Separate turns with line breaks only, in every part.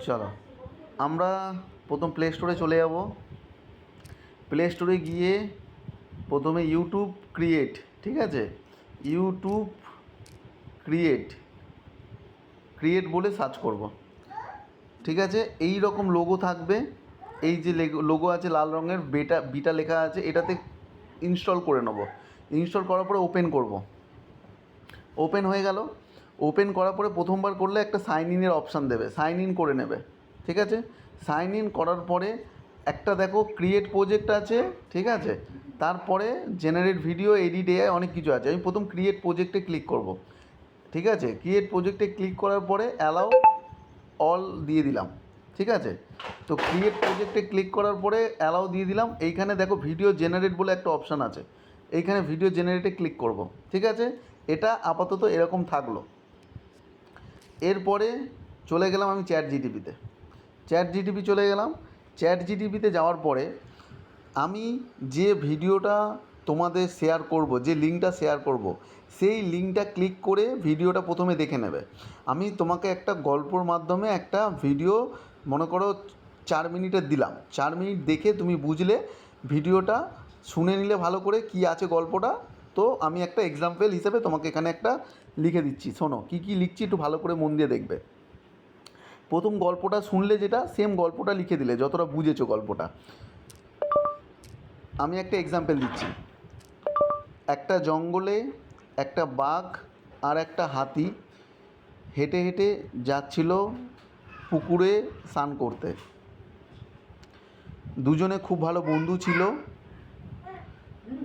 চলো আমরা প্রথম প্লে স্টোরে চলে যাব। প্লে স্টোরে গিয়ে প্রথমে ইউটিউব ক্রিয়েট, ঠিক আছে, ইউটিউব ক্রিয়েট ক্রিয়েট বলে সার্চ করব। ঠিক আছে, এই রকম লোগো থাকবে। এই যে লোগো আছে লাল রঙের, বিটা লেখা আছে, এটাতে ইনস্টল করে নেব। ইনস্টল করার পরে ওপেন করব। ওপেন হয়ে গেল। ওপেন করার পরে প্রথমবার করলে একটা সাইন ইনের অপশান দেবে, সাইন ইন করে নেবে। ঠিক আছে, সাইন ইন করার পরে একটা দেখো ক্রিয়েট প্রজেক্ট আছে, ঠিক আছে, তারপরে জেনারেট ভিডিও, এডিট, এআই, অনেক কিছু আছে। আমি প্রথম ক্রিয়েট প্রজেক্টে ক্লিক করব। ঠিক আছে, ক্রিয়েট প্রজেক্টে ক্লিক করার পরে অ্যালাউ অল দিয়ে দিলাম। ঠিক আছে, তো ক্রিয়েট প্রজেক্টে ক্লিক করার পরে অ্যালাউ দিয়ে দিলাম। এইখানে দেখো ভিডিও জেনারেট বলে একটা অপশান আছে, এইখানে ভিডিও জেনারেটে ক্লিক করব। ঠিক আছে, এটা আপাতত এরকম থাকলো। এরপরে চলে গেলাম আমি চ্যাট জিটিপিতে। চ্যাট জিটিপি চলে গেলাম। চ্যাট জিটিপিতে যাওয়ার পরে আমি যে ভিডিওটা তোমাদের শেয়ার করব, যে লিঙ্কটা শেয়ার করব, সেই লিঙ্কটা ক্লিক করে ভিডিওটা প্রথমে দেখে নেবে। আমি তোমাকে একটা গল্পর মাধ্যমে একটা ভিডিও মনে করো 4 মিনিটের দিলাম। 4 মিনিট দেখে তুমি বুঝলে, ভিডিওটা শুনে নিলে ভালো করে কী আছে গল্পটা। তো আমি একটা এক্সাম্পল হিসেবে তোমাকে এখানে একটা লিখে দিচ্ছি, শোনো কী কী লিখছি, একটু ভালো করে মন দিয়ে দেখবে। প্রথম গল্পটা শুনলে যেটা, সেম গল্পটা লিখে দিলে যতটা বুঝেছো গল্পটা। আমি একটা এক্সাম্পল দিচ্ছি। একটা জঙ্গলে একটা বাঘ আর একটা হাতি হেঁটে হেঁটে যাচ্ছিল পুকুরে স্নান করতে। দুজনে খুব ভালো বন্ধু ছিল।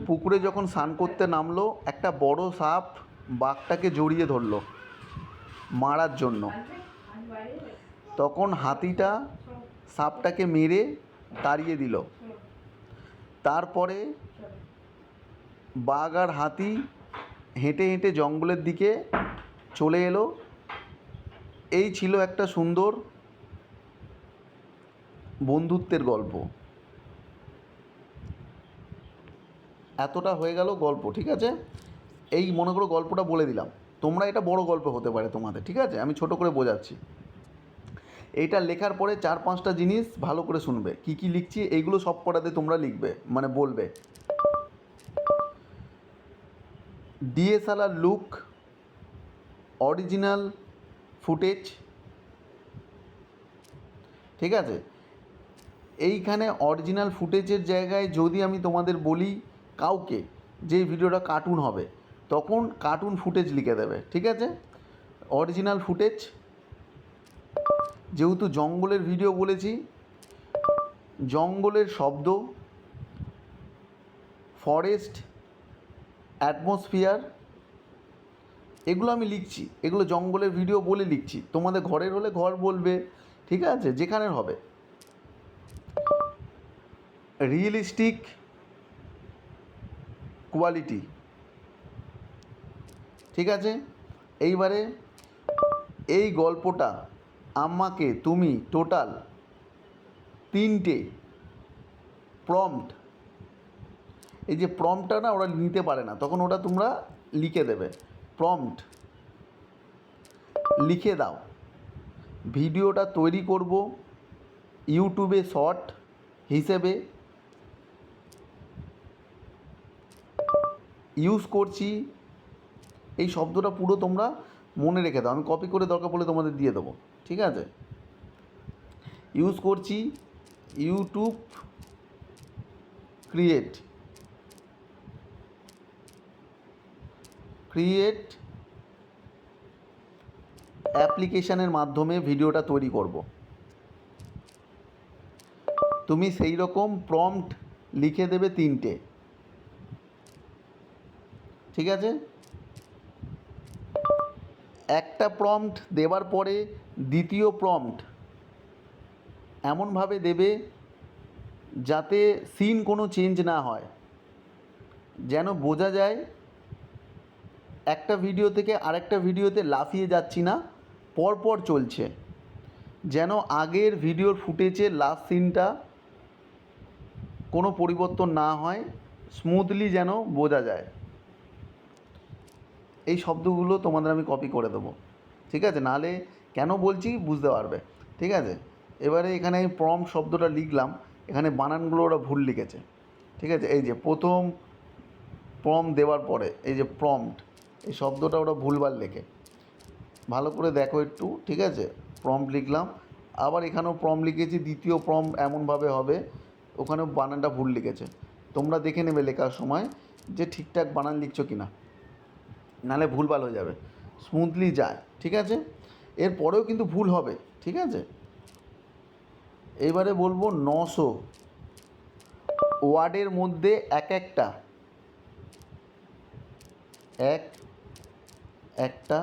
পুকুরে যখন স্নান করতে নামলো, একটা বড় সাপ বাঘটাকে জড়িয়ে ধরলো মারার জন্য। তখন হাতিটা সাপটাকে মেরে তাড়িয়ে দিল। তারপরে বাঘ আর হাতি হেঁটে হেঁটে জঙ্গলের দিকে চলে এলো। এই ছিল একটা সুন্দর বন্ধুত্বের গল্প। এতটা হয়ে গেল গল্প। ঠিক আছে, এই মনে করো গল্পটা বলে দিলাম। তোমরা এটা বড় গল্প হতে পারে তোমাদের, ঠিক আছে, আমি ছোট করে বোঝাচ্ছি। এইটা লেখার পরে 4-5টা জিনিস ভালো করে শুনবে। কি কি লিখছি এইগুলো সব কটাতে তোমরা লিখবে, মানে বলবে। DSLR look, original footage. ঠিক আছে, এইখানে অরিজিনাল ফুটেজের জায়গায় যদি আমি তোমাদের বলি কাউকে যে ভিডিওটা কার্টুন হবে, তখন কার্টুন ফুটেজ লিখে দেবে। ঠিক আছে, অরিজিনাল ফুটেজ। যেহেতু জঙ্গলের ভিডিও বলেছি, জঙ্গলের শব্দ, ফরেস্ট, অ্যাটমসফিয়ার, এগুলো আমি লিখছি। এগুলো জঙ্গলের ভিডিও বলে লিখছি। তোমাদের ঘরের হলে ঘর বলবে, ঠিক আছে, যেখানের হবে। Realistic quality. ঠিক আছে, এইবারে এই গল্পটা আমাকে তুমি টোটাল 3টে প্রম্পট, এই যে প্রম্পটটা না ওরা নিতে পারে না, তখন ওটা তোমরা লিখে দেবে। প্রম্পট লিখে দাও। ভিডিওটা তৈরি করব ইউটিউবে শর্ট হিসেবে ইউজ করছি। এই শব্দটা পুরো তোমরা মনে রেখে দাও, আমি কপি করে দরকার পড়লে তোমাদের দিয়ে দেবো। ঠিক আছে, ইউজ করছি ইউটিউব ক্রিয়েট অ্যাপ্লিকেশানের মাধ্যমে ভিডিওটা তৈরি করব। তুমি সেই রকম প্রম্পট লিখে দেবে 3টে। ঠিক আছে, একটা প্রম্পট দেওয়ার পরে দ্বিতীয় প্রম্পট এমনভাবে দেবে যাতে সিন কোনো চেঞ্জ না হয়, যেন বোঝা যায় একটা ভিডিও থেকে আরেকটা ভিডিওতে লাফিয়ে যাচ্ছি না, পরপর চলছে, যেন আগের ভিডিওর ফুটেজের লাস্ট সিনটা কোনো পরিবর্তন না হয়, স্মুথলি যেন বোঝা যায়। এই শব্দগুলো তোমাদের আমি কপি করে দেবো। ঠিক আছে, নাহলে কেন বলছি বুঝতে পারবে। ঠিক আছে। এবারে এখানে আমি প্রম্পট শব্দটা লিখলাম, এখানে বানানগুলো ওরা ভুল লিখেছে। ঠিক আছে, এই যে প্রথম প্রম্পট দেওয়ার পরে এই যে প্রম্পট, এই শব্দটা ওরা ভুলভাল লেখে, ভালো করে দেখো একটু। ঠিক আছে, প্রম্পট লিখলাম, আবার এখানেও প্রম্পট লিখেছি, দ্বিতীয় প্রম্পট এমনভাবে হবে, ওখানেও বানানটা ভুল লিখেছে। তোমরা দেখে নেবে লেখার সময় যে ঠিকঠাক বানান লিখছো কি না, নাহলে ভুলভাল হয়ে যাবে, স্মুথলি যায়। ঠিক আছে, এরপরেও কিন্তু ভুল হবে। ঠিক আছে, এবারে বলবো 900 ওয়ার্ডের মধ্যে একটা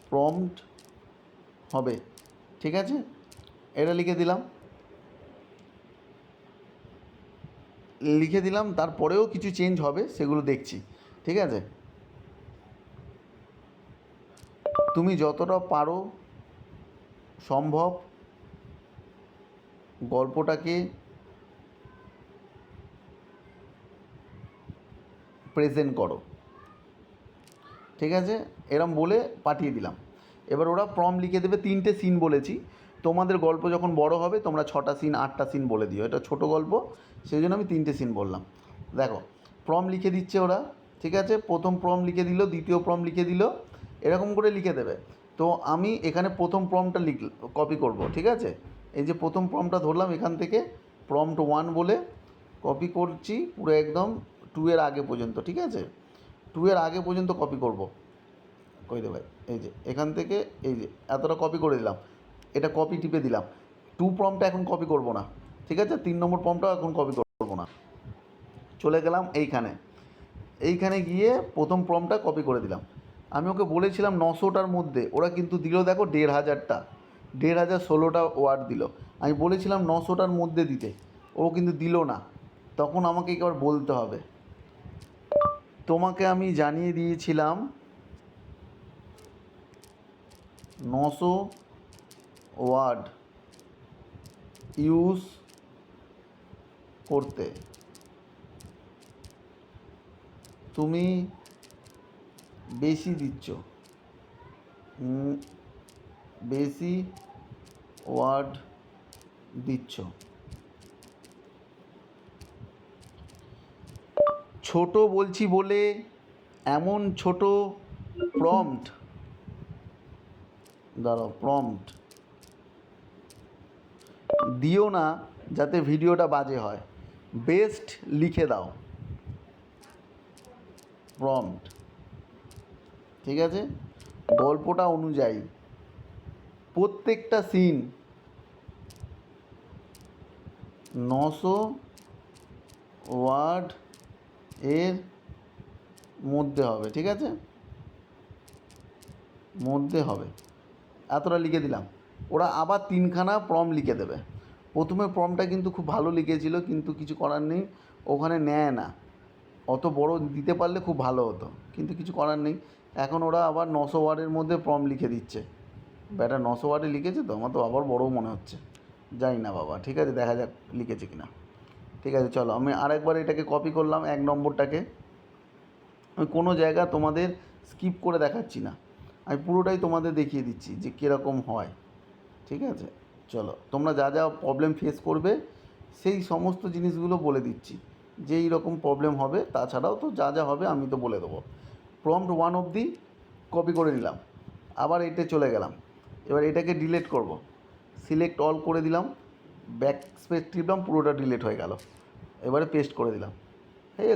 প্রম্পট হবে। ঠিক আছে, এটা লিখে দিলাম, তারপরেও কিছু চেঞ্জ হবে, সেগুলো দেখছি। ঠিক আছে, তুমি যতটা পারো সম্ভব গল্পটাকে প্রেজেন্ট করো। ঠিক আছে, এরম বলে পাঠিয়ে দিলাম। এবার ওরা প্রম্পট লিখে দেবে, 3টে সিন বলেছি, তোমাদের গল্প যখন বড় হবে তোমরা 6টা সিন 8টা সিন বলে দিও, এটা ছোট গল্প সেই জন্য আমি 3টে সিন বললাম। দেখো প্রম্পট লিখে দিচ্ছে ওরা। ঠিক আছে, প্রথম প্রম্পট লিখে দিল, দ্বিতীয় প্রম্পট লিখে দিল, এরকম করে লিখে দেবে। তো আমি এখানে প্রথম প্রম্পটটা কপি করব। ঠিক আছে, এই যে প্রথম প্রম্পটটা ধরলাম, এখান থেকে প্রম্পট 1 বলে কপি করছি পুরো একদম 2 এর আগে পর্যন্ত। ঠিক আছে, 2 এর আগে পর্যন্ত কপি করব। কই রে ভাই, এই যে এখান থেকে এই যে এতটা কপি করে দিলাম, এটা কপি টিপে দিলাম। 2 প্রম্পটটা এখন কপি করব না। ঠিক আছে, 3 নম্বর প্রম্পটটাও এখন কপি করব না। চলে গেলাম এইখানে গিয়ে প্রথম প্রম্পটটা কপি করে দিলাম। আমি ওকে বলেছিলাম 900টার মধ্যে, ওরা কিন্তু দিল দেখো 1500টা, 1600টা ওয়ার্ড দিল। আমি বলেছিলাম 900টার মধ্যে দিতে, ও কিন্তু দিল না। তখন আমাকে একবার বলতে হবে, তোমাকে আমি জানিয়ে দিয়েছিলাম 900 ওয়ার্ড ইউজ করতে, তুমি বেশি দিচ্ছ, বেশি ওয়ার্ড দিচ্ছ। ছোট বলছি বলে এমন ছোট প্রম্পট, প্রম্পট দিও না যাতে ভিডিওটা বাজে হয়, বেস্ট লিখে দাও প্রম্পট। ঠিক আছে, গল্পটা অনুযায়ী প্রত্যেকটা সিন 900 ওয়ার্ড এর মধ্যে হবে। ঠিক আছে, মধ্যে হবে, এতটা লিখে দিলাম। ওরা আবার 3খানা প্রম্পট লিখে দেবে। প্রথমে প্রম্পটটা কিন্তু খুব ভালো লিখেছিল, কিন্তু কিছু করার নেই, ওখানে নেয় না। অত বড় দিতে পারলে খুব ভালো হতো, কিন্তু কিছু করার নেই। এখন ওরা আবার 900 ওয়ার্ডের মধ্যে প্রম্পট লিখে দিচ্ছে। ব্যাটা 900 ওয়ার্ডে লিখেছে তো, আমার তো আবার বড়ও মনে হচ্ছে, জানি না বাবা। ঠিক আছে, দেখা যাক লিখেছে কিনা। ঠিক আছে, চলো আমি আরেকবার এটাকে কপি করলাম, 1 নম্বরটাকে। আমি কোনো জায়গা তোমাদের স্কিপ করে দেখাচ্ছি না, আমি পুরোটাই তোমাদের দেখিয়ে দিচ্ছি যে কীরকম হয়। ঠিক আছে, চলো, তোমরা যা যা প্রবলেম ফেস করবে সেই সমস্ত জিনিসগুলো বলে দিচ্ছি, যে এই রকম প্রবলেম হবে। তাছাড়াও তো যা যা হবে আমি তো বলে দেবো। প্রম্পট 1 অবধি কপি করে নিলাম, আবার এটা চলে গেলাম। এবার এটাকে ডিলিট করব, সিলেক্ট অল করে দিলাম, ব্যাক স্পেস টিপলাম, পুরোটা ডিলিট হয়ে গেল। এবারে পেস্ট করে দিলাম। হে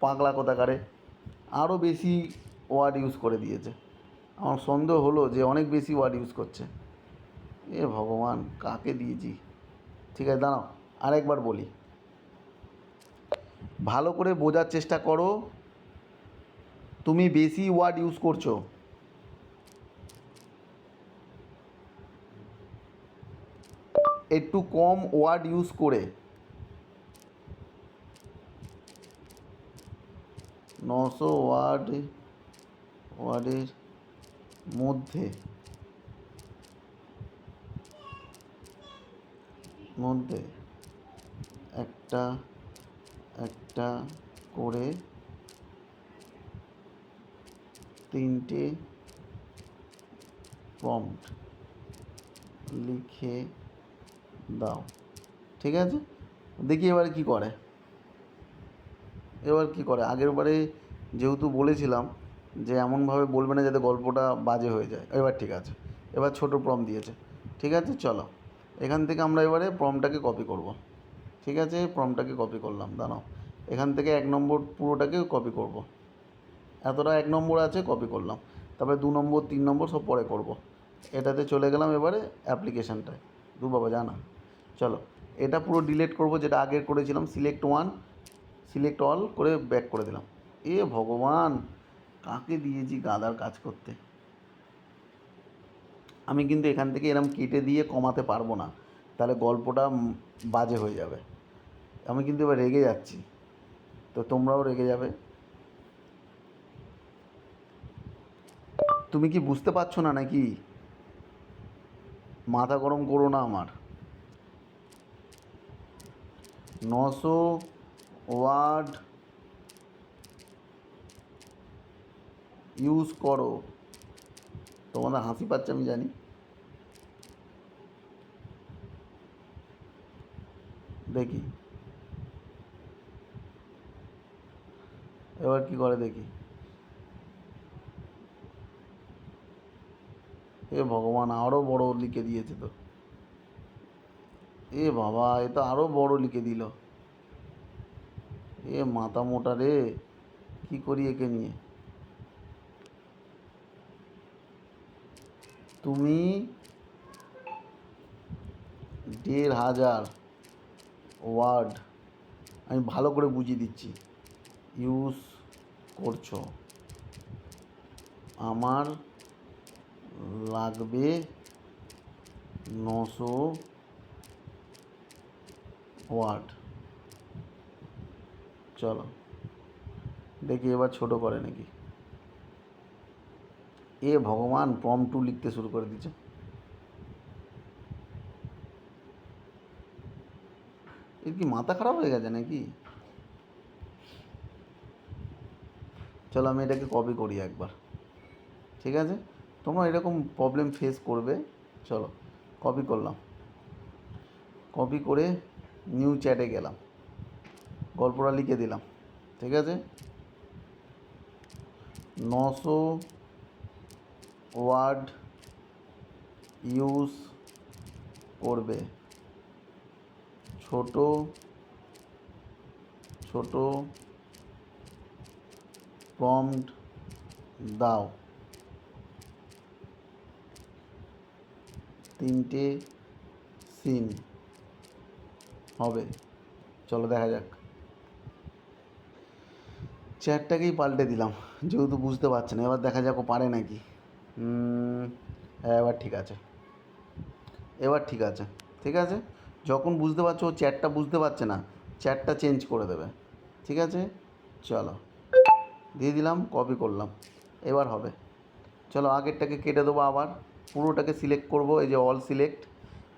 পাগলা কোথাকারে, আরও বেশি ওয়ার্ড ইউজ করে দিয়েছে। আমার সন্দেহ হলো যে অনেক বেশি ওয়ার্ড ইউজ করছে। এ ভগবান, কাকে দিয়েছি। ঠিক আছে, দাঁড়াও আরেকবার বলি, ভালো করে বোঝার চেষ্টা করো। তুমি বেশি ওয়ার্ড ইউজ করছো, একটু কম ওয়ার্ড ইউজ করে 900 ওয়ার্ডের মধ্যে একটা একটা করে 3টে প্রম্পট লিখে দাও। ঠিক আছে, দেখি এবার কি করে। আগের বারে যেহেতু বলেছিলাম যে এমনভাবে বলবে না যাতে গল্পটা বাজে হয়ে যায়। এবার ঠিক আছে, এবার ছোটো প্রম্পট দিয়েছে। ঠিক আছে, চলো এখান থেকে আমরা এবারে প্রম্পটটাকে কপি করব। ঠিক আছে, প্রম্পটটাকে কপি করলাম, দাঁড়াও এখান থেকে 1 নম্বর পুরোটাকে কপি করব। এতটা 1 নম্বর আছে, কপি করলাম। তারপরে 2 নম্বর 3 নম্বর সব পরে করব। এটাতে চলে গেলাম এবারে অ্যাপ্লিকেশানটায়। বাবা জানা, চলো এটা পুরো ডিলিট করব যেটা আগের করেছিলাম। সিলেক্ট ওয়ান, সিলেক্ট অল করে ব্যাক করে দিলাম। এ ভগবান, কাকে দিয়েছি গাদার কাজ করতে। আমি কিন্তু এখান থেকে এরম কেটে দিয়ে কমাতে পারবো না, তাহলে গল্পটা বাজে হয়ে যাবে। আমি কিন্তু এবার রেগে যাচ্ছি, তো তোমরাও রেগে যাবে। তুমি কি বুঝতে পারছো না নাকি? মাথা গরম করো না আমার। 900 ওয়ার্ড ইউজ করো। তোমাদের হাসি পাচ্ছে আমি জানি। দেখি এবার কি করে দেখি। এ ভগবান, আরও বড় লিখে দিয়েছে তো। এ বাবা, এ তো আরও বড় লিখে দিল। এ মাথা মোটা রে, কি করি একে নিয়ে। তুমি 1500 ওয়ার্ড, আমি ভালো করে বুঝিয়ে দিচ্ছি, ইউজ করছো। আমার লাগবে 900 ওয়ার্ড। চলো দেখি এবার ছোট করে নাকি। এ ভগবান, প্রম্পট 2 লিখতে শুরু করে দিচ্ছে। এর কি মাথা খারাপ হয়ে গেছে নাকি? চলো আমি এটাকে কপি করি একবার। ঠিক আছে, তোমরা এরকম প্রবলেম ফেস করবে। চলো কপি করলাম, কপি করে নিউ চ্যাটে গেলাম, গল্পটা লিখে দিলাম। ঠিক আছে, 900 ওয়ার্ড ইউজ করবে, ছোট ছোট প্রম্পট দাও, 3টে সিন হবে। চলো দেখা যাক। চ্যাটটাকেই পাল্টে দিলাম যেহেতু বুঝতে পারছে না। এবার দেখা যাক ও পারে নাকি। হ্যাঁ এবার ঠিক আছে, এবার ঠিক আছে। ঠিক আছে, যখন বুঝতে পারছো ও চ্যাটটা বুঝতে পারছে না, চ্যাটটা চেঞ্জ করে দেবে। ঠিক আছে, চলো দিয়ে দিলাম, কপি করলাম, এবার হবে। চলো আগেরটাকে কেটে দেবো, আবার পুরোটাকে সিলেক্ট করব, এই যে অল সিলেক্ট।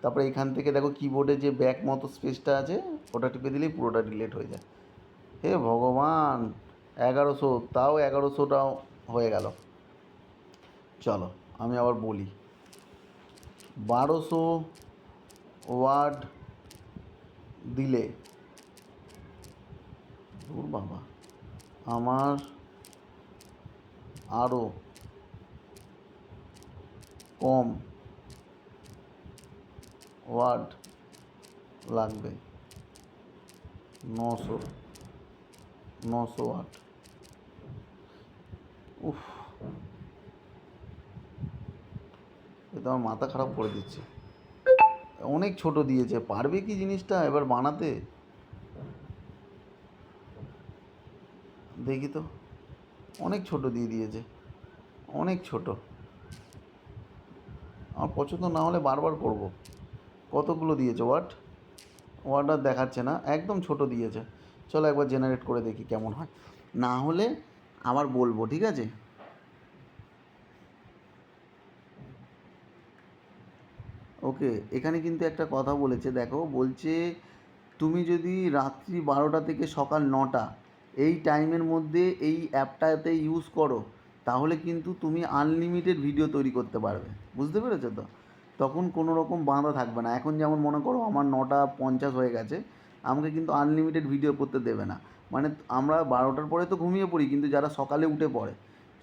তারপরে এখান থেকে দেখো কিবোর্ডে যে ব্যাক মতো স্পেসটা আছে, ওটা টিপে দিলেই পুরোটা ডিলিট হয়ে যায়। হে ভগবান, 1100, তাও 1100টাও হয়ে গেল। চলো আমি আবার বলি, 1200 ওয়ার্ড দিলে, দূর বাবা, আমার আরও কম ওয়ার্ড লাগবে, 900 ওয়াট। উফ, এ তো আমার মাথা খারাপ করে দিচ্ছে। অনেক ছোট দিয়েছে, পারবে কি জিনিসটা এবার বানাতে? দেখি তো, অনেক ছোট দিয়ে দিয়েছে, অনেক ছোট। আমার পছন্দ না হলে বারবার করব। কতগুলো দিয়েছে ওয়াট? ওয়াট আর দেখাচ্ছে না, একদম ছোট দিয়েছে। চলো একবার জেনারেট করে দেখি কেমন হয়, না হলে আবার বলবো। ঠিক আছে, ওকে। এখানে কিন্তু একটা কথা বলেছে, দেখো বলছে তুমি যদি রাত্রি 12টা থেকে সকাল 9টা এই টাইমের মধ্যে এই অ্যাপটাতে ইউজ করো, তাহলে কিন্তু তুমি আনলিমিটেড ভিডিও তৈরি করতে পারবে। বুঝতে পেরেছো তো? তখন কোনো রকম বাঁধা থাকবে না। এখন যেমন মনে করো আমার 9:50 হয়ে গেছে, আমাকে কিন্তু আনলিমিটেড ভিডিও করতে দেবে না। মানে আমরা 12টার পরে তো ঘুমিয়ে পড়ি, কিন্তু যারা সকালে উঠে পড়ে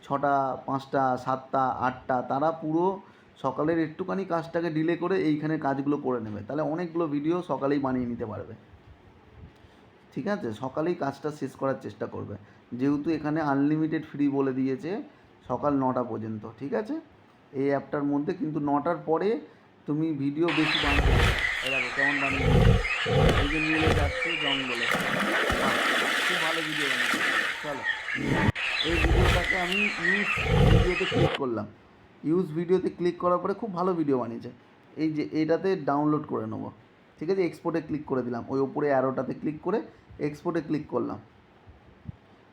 6টা, 5টা, 7টা, 8টা, তারা পুরো সকালের একটুখানি কাজটাকে ডিলে করে এইখানে কাজগুলো করে নেবে। তাহলে অনেকগুলো ভিডিও সকালেই বানিয়ে নিতে পারবে। ঠিক আছে, সকালেই কাজটা শেষ করার চেষ্টা করবে, যেহেতু এখানে আনলিমিটেড ফ্রি বলে দিয়েছে সকাল 9টা পর্যন্ত। ঠিক আছে, এই অ্যাপটার মধ্যে কিন্তু 9টার পরে তুমি ভিডিও বেশি বানাতে পারবে। দেখো কেমন বানিয়ে এই যে মিলে যাচ্ছে জঙ্গলে, খুব ভালো ভিডিও বানিয়েছে। চলো, এই ভিডিওটাকে আমি ভিডিওতে ক্লিক করলাম। ভিডিওতে ক্লিক করার পরে খুব ভালো ভিডিও বানিয়েছে। এই যে এটাতে ডাউনলোড করে নেবো। ঠিক আছে, এক্সপোর্টে ক্লিক করে দিলাম, ওই ওপরে অ্যারোটাতে ক্লিক করে এক্সপোর্টে ক্লিক করলাম।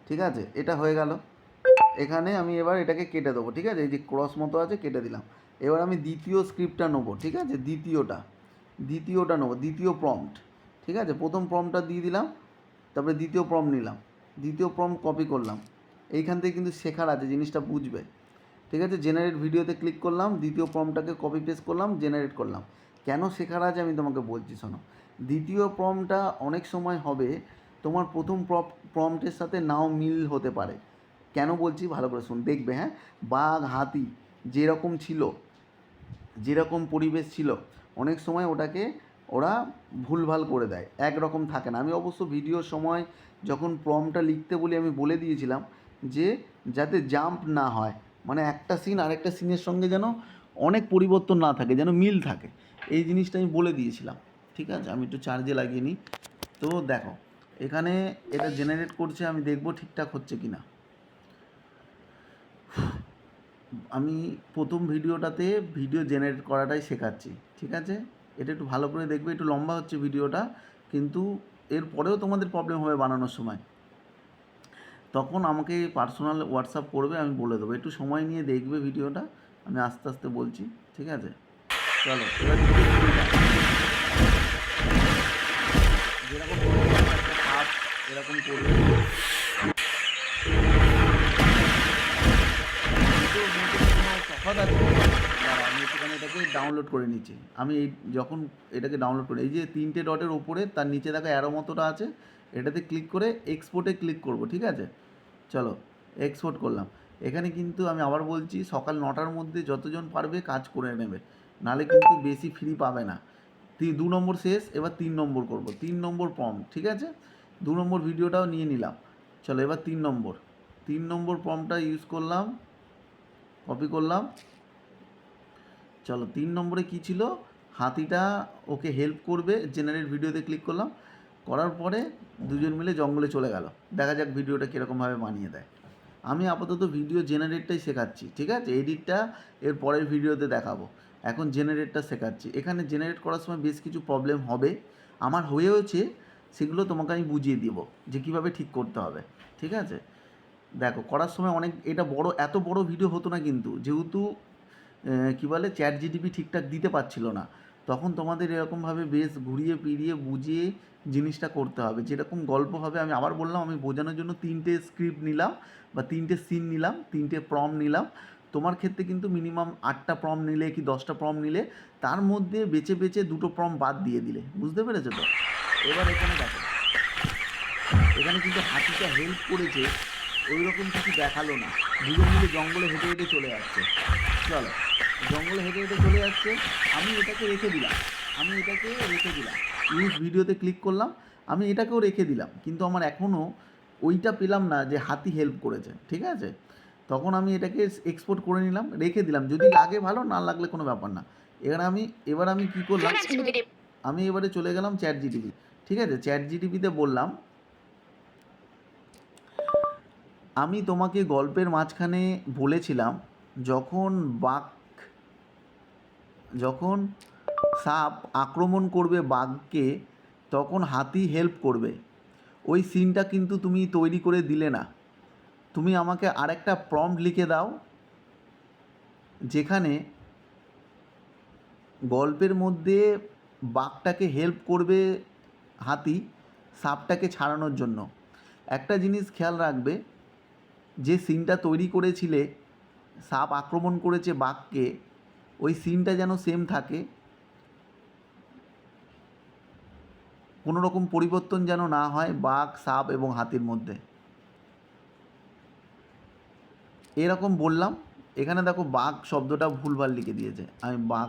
ঠিক আছে, এটা হয়ে গেল। এখানে আমি এবার এটাকে কেটে দেবো। ঠিক আছে, এই যে ক্রস মতো আছে, কেটে দিলাম। এবার আমি দ্বিতীয় স্ক্রিপ্টটা নেবো। ঠিক আছে, দ্বিতীয়টা নেবো, দ্বিতীয় প্রম্পট। ঠিক আছে, প্রথম প্রম্পটটা দিয়ে দিলাম, তারপরে দ্বিতীয় প্রম্পট নিলাম, দ্বিতীয় প্রম্পট কপি করলাম। এইখান থেকে কিন্তু শেখার আছে, জিনিসটা বুঝবে। ঠিক আছে, জেনারেট ভিডিওতে ক্লিক করলাম, দ্বিতীয় প্রম্পটটাকে কপি পেস্ট করলাম, জেনারেট করলাম। কেন শেখার আছে আমি তোমাকে বলছি, শোনো। দ্বিতীয় প্রম্পটটা অনেক সময় হবে তোমার প্রথম প্রম্পটের সাথে নাও মিল হতে পারে। কেন বলছি ভালো করে শুন, দেখবে। হ্যাঁ, বাঘ, হাতি যেরকম ছিল, যেরকম পরিবেশ ছিল, অনেক সময় ওটাকে ওরা ভুলভাল করে দেয়, একরকম থাকে না। আমি অবশ্য ভিডিওর সময় যখন প্রম্পটটা লিখতে বলি আমি বলে দিয়েছিলাম যে যাতে জাম্প না হয়, মানে একটা সিন আরেকটা সিনের সঙ্গে যেন অনেক পরিবর্তন না থাকে, যেন মিল থাকে, এই জিনিসটা আমি বলে দিয়েছিলাম। ঠিক আছে, আমি একটু চার্জে লাগিয়ে নিই। তো দেখো, এখানে এটা জেনারেট করছে, আমি দেখব ঠিকঠাক হচ্ছে কি না। আমি প্রথম ভিডিওটাতে ভিডিও জেনারেট করাটাই শেখাচ্ছি। ঠিক আছে, এটা একটু ভালো করে দেখবে, একটু লম্বা হচ্ছে ভিডিওটা, কিন্তু এরপরেও তোমাদের প্রবলেম হবে বানানোর সময়, তখন আমাকে পার্সোনাল হোয়াটসঅ্যাপ করবে, আমি বলে দেবো। একটু সময় নিয়ে দেখবে ভিডিওটা, আমি আস্তে আস্তে বলছি। ঠিক আছে, চলো এবার যেরকম একটা কাপ এরকম করবে। তফাৎ আছে, দাঁড়া আমি একটুখানি এটাকে ডাউনলোড করে নিচ্ছি। আমি এই যখন এটাকে ডাউনলোড করি, এই যে 3টে ডটের ওপরে তার নিচে দেখা অ্যারো মতোটা আছে, এটাতে ক্লিক করে এক্সপোর্টে ক্লিক করব। ঠিক আছে, চলো এক্সপোর্ট করলাম। এখানে কিন্তু আমি আবার বলছি, সকাল 9টার মধ্যে যতজন পারবে কাজ করে নেবে, নাহলে কিন্তু বেশি ফ্রি পাবে না। 2 নম্বর শেষ, এবার 3 নম্বর করব, 3 নম্বর প্রম্পট। ঠিক আছে, 2 নম্বর ভিডিওটাও নিয়ে নিলাম। চলো এবার 3 নম্বর প্রম্পটটা ইউজ করলাম, কপি করলাম। চলো 3 নম্বরে কী ছিল, হাতিটা ওকে হেল্প করবে, জেনারেট ভিডিওতে ক্লিক করলাম, করার পরে দুজন মিলে জঙ্গলে চলে গেল। দেখা যাক ভিডিওটা কীরকমভাবে বানিয়ে দেয়। আমি আপাতত ভিডিও জেনারেটটাই শেখাচ্ছি। ঠিক আছে, এডিটটা এর পরের ভিডিওতে দেখাবো, এখন জেনারেটটা শেখাচ্ছি। এখানে জেনারেট করার সময় বেশ কিছু প্রবলেম হবে, আমার হয়েওছে, সেগুলো তোমাকে আমি বুঝিয়ে দিব যে কীভাবে ঠিক করতে হবে। ঠিক আছে, দেখো করার সময় অনেক, এটা বড়, এত বড় ভিডিও হতো না, কিন্তু যেহেতু কী বলে চ্যাট জিটিপি ঠিকঠাক দিতে পারছিল না, তখন তোমাদের এরকমভাবে বেশ ঘুরিয়ে ফিরিয়ে বুঝিয়ে জিনিসটা করতে হবে। যেরকম গল্প হবে, আমি আবার বললাম, আমি বোঝানোর জন্য 3টে স্ক্রিপ্ট নিলাম বা 3টে সিন নিলাম, 3টে প্রম্পট নিলাম। তোমার ক্ষেত্রে কিন্তু মিনিমাম 8টা প্রম্পট নিলে কি 10টা প্রম্পট নিলে, তার মধ্যে বেছে বেছে 2টো প্রম্পট বাদ দিয়ে দিলে। বুঝতে পেরেছো তো? এবার এখানে দেখো, এখানে কিন্তু হাতিটা হেল্প করেছে, ওই রকম কিছু দেখালো না। দুজন মিলে জঙ্গলে হেঁটে হেঁটে চলে যাচ্ছে। চলো, জঙ্গলে হেঁটে হেঁটে চলে যাচ্ছে, আমি এটাকে রেখে দিলাম, ইউজ ভিডিওতে ক্লিক করলাম, আমি এটাকেও রেখে দিলাম, কিন্তু আমার এখনও ওইটা পেলাম না যে হাতি হেল্প করেছে। ঠিক আছে, তখন আমি এটাকে এক্সপোর্ট করে নিলাম, রেখে দিলাম, যদি লাগে ভালো, না লাগলে কোনো ব্যাপার না। এবার আমি কী করলাম, আমি এবারে চলে গেলাম চ্যাট জিটিপি। ঠিক আছে, চ্যাট জিটিপিতে বললাম, আমি তোমাকে গল্পের মাঝখানে বলেছিলাম, যখন সাপ আক্রমণ করবে বাঘকে, তখন হাতি হেল্প করবে। ওই সিনটা কিন্তু তুমি তৈরি করে দিলে না। তুমি আমাকে আরেকটা প্রম্পট লিখে দাও, যেখানে গল্পের মধ্যে বাঘটাকে হেল্প করবে হাতি সাপটাকে ছাড়ানোর জন্য। একটা জিনিস খেয়াল রাখবে, যে সিনটা তৈরি করেছিলে, সাপ আক্রমণ করেছে বাঘকে, ওই সিনটা যেন সেম থাকে, কোনো রকম পরিবর্তন যেন না হয় বাঘ, সাপ এবং হাতির মধ্যে। এরকম বললাম। এখানে দেখো বাঘ শব্দটা ভুলভাল লিখে দিয়েছে। আমি বাঘ,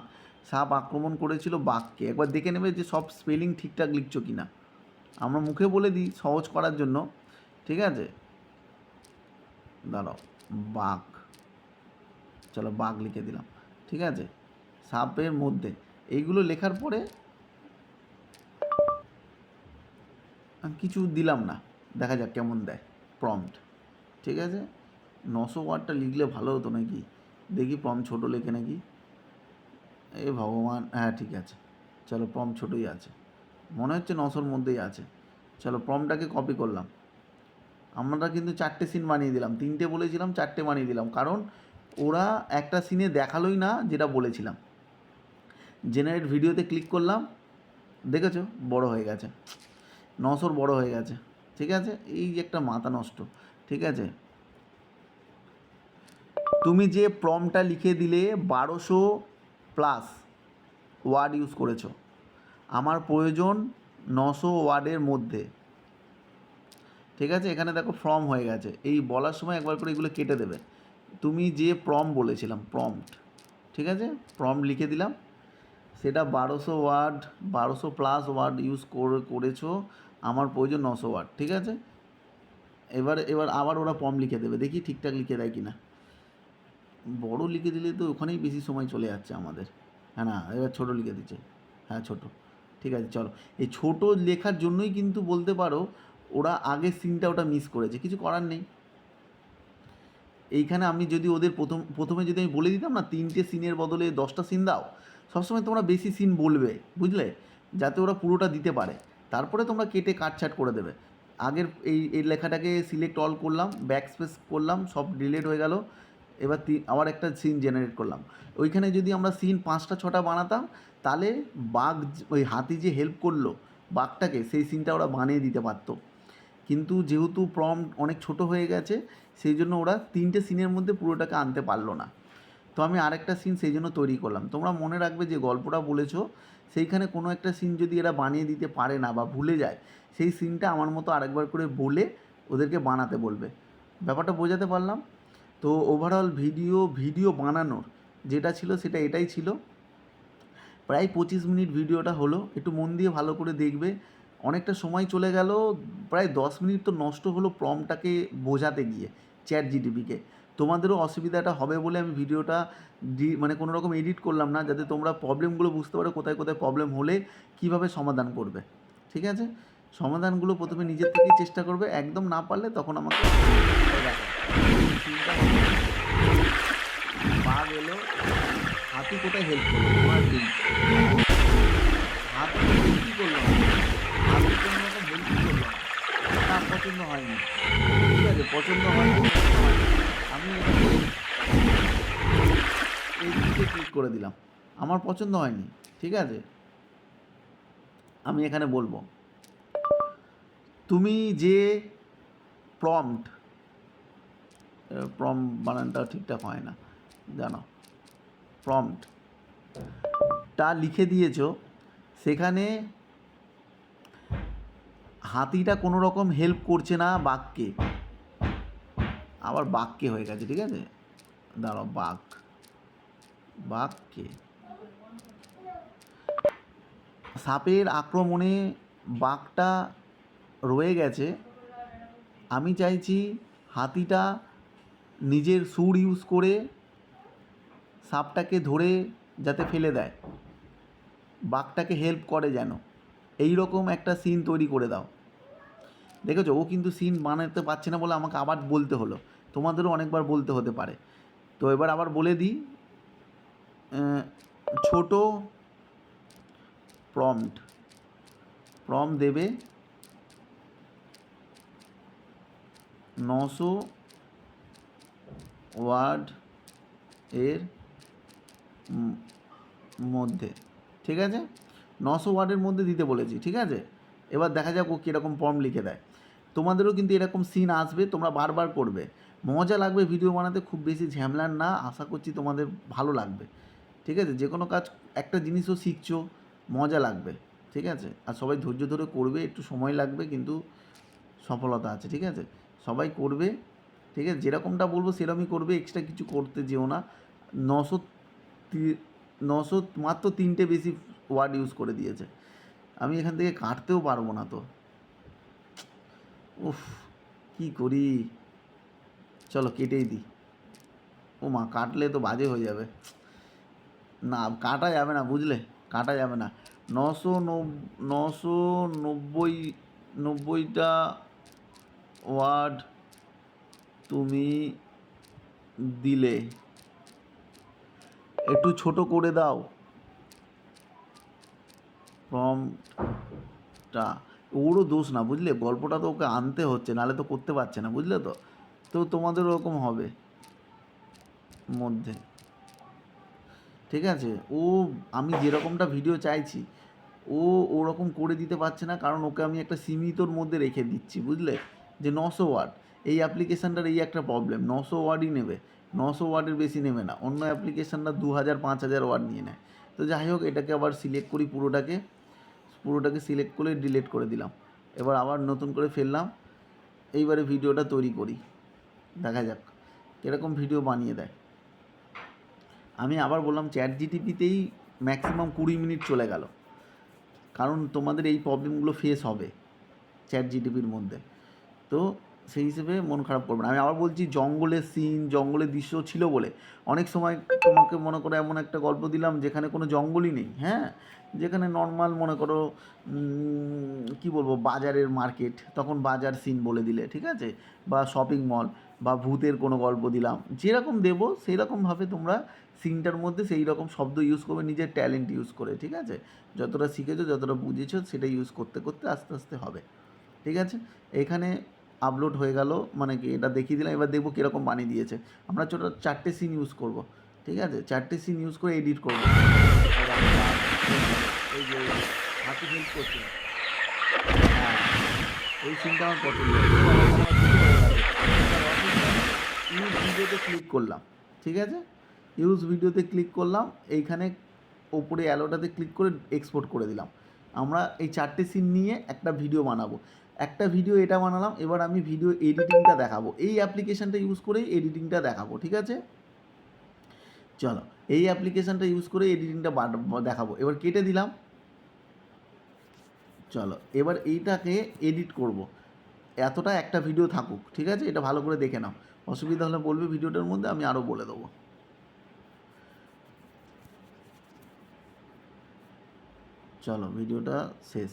সাপ আক্রমণ করেছিল বাঘকে। একবার দেখে নেবে যে সব স্পেলিং ঠিকঠাক লিখছো কি না। আমরা মুখে বলে দিই সহজ করার জন্য, ঠিক আছে। দাঁড়াও, বাঘ, চলো বাঘ লিখে দিলাম, ঠিক আছে। সাপের মধ্যে এইগুলো লেখার পরে কিছু দিলাম না, দেখা যাক কেমন দেয় প্রম্পট, ঠিক আছে। 900 ওয়ার্ডটা লিখলে ভালো হতো নাকি, দেখি প্রম্পট ছোটো লেখে নাকি। এ ভগবান, হ্যাঁ ঠিক আছে, চলো প্রম্পট ছোটোই আছে, মনে হচ্ছে 900-র মধ্যেই আছে। চলো প্রম্পটটাকে কপি করলাম। আমরা কিন্তু 4টে সিন বানিয়ে দিলাম, 3টে বলেছিলাম 4টে বানিয়ে দিলাম, কারণ ওরা একটা সিনে দেখালোই না যেটা বলেছিলাম। জেনারেট ভিডিওতে ক্লিক করলাম, দেখেছো বড় হয়ে গেছে, 900-র বড় হয়ে গেছে, ঠিক আছে। এই যে একটা মাথা নষ্ট, ঠিক আছে। তুমি যে প্রম্পটটা লিখে দিলে 1200+ ওয়ার্ড ইউজ করেছো, আমার প্রয়োজন 900 ওয়ার্ডের মধ্যে, ঠিক আছে। এখানে দেখো ফর্ম হয়ে গেছে, এই বলার সময় একবার করে এগুলো কেটে দেবে। তুমি যে বলেছিলাম প্রম্পট, ঠিক আছে, প্রম্পট লিখে দিলাম, সেটা 1200 ওয়ার্ড, 1200+ ওয়ার্ড ইউজ করেছো, আমার প্রয়োজন 900 ওয়ার্ড, ঠিক আছে। এবার আবার ওরা প্রম্পট লিখে দেবে, দেখি ঠিকঠাক লিখে দেয় কি না। বড় লিখে দিলে তো ওখানেই বেশি সময় চলে যাচ্ছে আমাদের। হ্যাঁ না, এবার ছোটো লিখে দিচ্ছে, হ্যাঁ ছোটো, ঠিক আছে। চলো, এই ছোটো লেখার জন্যই কিন্তু বলতে পারো ওরা আগের সিনটা ওটা মিস করেছে, কিছু করার নেই। এইখানে আমি যদি ওদের প্রথমে যদি আমি বলে দিতাম না 3টে সিনের বদলে 10টা সিন দাও, সবসময় তোমরা বেশি সিন বলবে, বুঝলে, যাতে ওরা পুরোটা দিতে পারে। তারপরে তোমরা কেটে কাটছাট করে দেবে। আগের এই লেখাটাকে সিলেক্ট অল করলাম, ব্যাক স্পেস করলাম, সব ডিলিট হয়ে গেল। এবার আবার একটা সিন জেনারেট করলাম। ওইখানে যদি আমরা সিন 5টা 6টা বানাতাম, তাহলে বাঘ, ওই হাতি যে হেল্প করলো বাঘটাকে, সেই সিনটা ওরা বানিয়ে দিতে পারতো। কিন্তু যেহেতু প্রম্পট অনেক ছোট হয়ে গেছে, সেই জন্য ওরা 3টে সিনের মধ্যে পুরোটাকে আনতে পারলো না। তো আমি আরেকটা সিন সেই জন্য তৈরি করলাম। তোমরা মনে রাখবে যে গল্পটা বলেছো, সেইখানে কোনো একটা সিন যদি এরা বানিয়ে দিতে পারে না বা ভুলে যায়, সেই সিনটা আমার মতো আরেকবার করে বলে ওদেরকে বানাতে বলবে। ব্যাপারটা বোঝাতে পারলাম তো। ওভারঅল ভিডিও বানানোর যেটা ছিল সেটা এটাই ছিল। প্রায় 25 মিনিট ভিডিওটা হলো, একটু মন দিয়ে ভালো করে দেখবে। অনেকটা সময় চলে গেল, প্রায় 10 মিনিট তো নষ্ট হলো প্রম্পটটাকে বোঝাতে গিয়ে ChatGPTকে। তোমাদেরও অসুবিধাটা হবে বলে আমি ভিডিওটা মানে কোনো রকম এডিট করলাম না, যাতে তোমরা প্রবলেমগুলো বুঝতে পারো, কোথায় কোথায় প্রবলেম হলে কীভাবে সমাধান করবে, ঠিক আছে। সমাধানগুলো প্রথমে নিজের থেকেই চেষ্টা করবে, একদম না পারলে তখন আমাকে বাঘ এলো, হাতি কোথায় হেল্প করলো, তোমার দিন হাতি কী করলো, হাতি কোনো রকম হেল্প করলো না, পছন্দ হয়নি, ঠিক আছে, পছন্দ হয়নি। আমি এটাকে এই দিকে ক্লিক করে দিলাম, আমার পছন্দ হয়নি, ঠিক আছে। আমি এখানে বলবো তুমি যে প্রম্পট বানানটা ঠিকঠাক হয় না জানো, প্রম্পটটা লিখে দিয়েছো, সেখানে হাতিটা কোনো রকম হেল্প করছে না বাঘকে, আবার বাঘকে হয়ে গেছে, ঠিক আছে। দাঁড়াও, বাঘকে সাপের আক্রমণে বাঘটা রয়ে গেছে। আমি চাইছি হাতিটা নিজের সুর ইউজ করে সাপটাকে ধরে যাতে ফেলে দেয়, বাঘটাকে হেল্প করে যেন, এই রকম একটা সিন তৈরি করে দাও। দেখেছো, ও কিন্তু সিন বানাতে পারছে না বলে আমাকে আবার বলতে হলো, তোমাদেরও অনেকবার বলতে হতে পারে। তো এবার আবার বলে দিই, ছোট প্রম্পট দেবে 900 ওয়ার্ড এর মধ্যে, ঠিক আছে। 900 ওয়ার্ডের মধ্যে দিতে বলেছি, ঠিক আছে। এবার দেখা যাক ও কীরকম প্রম্পট লিখে দেয়। তোমাদেরও কিন্তু এরকম সিন আসবে, তোমরা বারবার করবে, মজা লাগবে ভিডিও বানাতে, খুব বেশি ঝামেলার না। আশা করছি তোমাদের ভালো লাগবে। ঠিক আছে? যে কোনো কাজ একটা জিনিসও শিখছো, মজা লাগবে, ঠিক আছে? আর সবাই ধৈর্য ধরে করবে, একটু সময় লাগবে কিন্তু সফলতা আছে, ঠিক আছে? সবাই করবে, ঠিক আছে? যেরকমটা বলবো সেরকমই করবে, এক্সট্রা কিছু করতে যেও না। 900 900 মাত্র 3টে বেশি ওয়ার্ড ইউজ করে দিয়েছে। আমি এখান থেকে কাটতেও পারবো না তো। উফ, কী করি? চলো কেটেই দিই। ও মা, কাটলে তো বাজে হয়ে যাবে। না, কাটা যাবে না, বুঝলে? কাটা যাবে না। 990টা ওয়ার্ড তুমি দিলে, একটু ছোট করে দাও প্রম্পটটা। ওরও দোষ না, বুঝলে? গল্পটা তো ওকে আনতে হচ্ছে, নাহলে তো করতে পারছে না, বুঝলে তো? তো তোমাদের ওরকম হবে মধ্যে, ঠিক আছে? ও, আমি যেরকমটা ভিডিও চাইছি ও ওরকম করে দিতে পারছে না, কারণ ওকে আমি একটা সীমিতর মধ্যে রেখে দিচ্ছি, বুঝলে? যে 900 ওয়ার্ড, এই অ্যাপ্লিকেশানটার এই একটা প্রবলেম, 900 ওয়ার্ডই নেবে, 900 ওয়ার্ডের বেশি নেবে না। অন্য অ্যাপ্লিকেশানটা 2000 5000 ওয়ার্ড নিয়ে নেয়। তো যাই হোক, এটাকে আবার সিলেক্ট করি, পুরোটাকে সিলেক্ট করে ডিলিট করে দিলাম। এবার আবার নতুন করে ফেললাম। এইবারে ভিডিওটা তৈরি করি, দেখা যাক কীরকম ভিডিও বানিয়ে দেয়। আমি আবার বললাম, চ্যাট জিটিপিতেই ম্যাক্সিমাম 20 মিনিট চলে গেল, কারণ তোমাদের এই প্রবলেমগুলো ফেস হবে চ্যাট জিটিপির মধ্যে। তো সেই হিসেবে মন খারাপ করবে না। আমি আবার বলছি, জঙ্গলের সিন, জঙ্গলের দৃশ্য ছিল বলে অনেক সময় তোমাকে মনে করো এমন একটা গল্প দিলাম যেখানে কোনো জঙ্গলই নেই, হ্যাঁ, যেখানে নর্মাল মনে করো কী বলবো, বাজারের মার্কেট, তখন বাজার সিন বলে দিলে, ঠিক আছে? বা শপিং মল, বা ভূতের কোনো গল্প দিলাম, যেরকম দেবো সেই রকমভাবে তোমরা সিনটার মধ্যে সেই রকম শব্দ ইউজ করবে, নিজের ট্যালেন্ট ইউজ করে, ঠিক আছে? যতটা শিখেছো, যতটা বুঝেছো, সেটা ইউজ করতে করতে আস্তে আস্তে হবে, ঠিক আছে? এখানে আপলোড হয়ে গেল, মানে কি, এটা দেখিয়ে দিলাম। এবার দেখবো কীরকম বানিয়ে দিয়েছে। আমরা 4টে সিন ইউজ করব, ঠিক আছে? 4টে সিন ইউজ করে এডিট করবো। এই যে হাতে হেল্প করছে, হ্যাঁ, এই সিনটা আমার পছন্দ। ইউজ ভিডিওতে ক্লিক করলাম, ঠিক আছে? ইউজ ভিডিওতে ক্লিক করলাম, এইখানে ওপরে অ্যালোটাতে ক্লিক করে এক্সপোর্ট করে দিলাম। আমরা এই 4টে সিন নিয়ে একটা ভিডিও বানাবো। একটা ভিডিও এটা বানালাম, এবার আমি ভিডিও এডিটিংটা দেখাবো, এই অ্যাপ্লিকেশানটা ইউজ করেই এডিটিংটা দেখাবো, ঠিক আছে? চলো, এই অ্যাপ্লিকেশানটা ইউজ করে এডিটিংটা দেখাবো। এবার কেটে দিলাম। চলো, এবার এইটাকে এডিট করব। এতটা একটা ভিডিও থাকুক, ঠিক আছে? এটা ভালো করে দেখে নাও, অসুবিধা হলে বলবে ভিডিওটার মধ্যে, আমি আরও বলে দেবো। চলো, ভিডিওটা শেষ।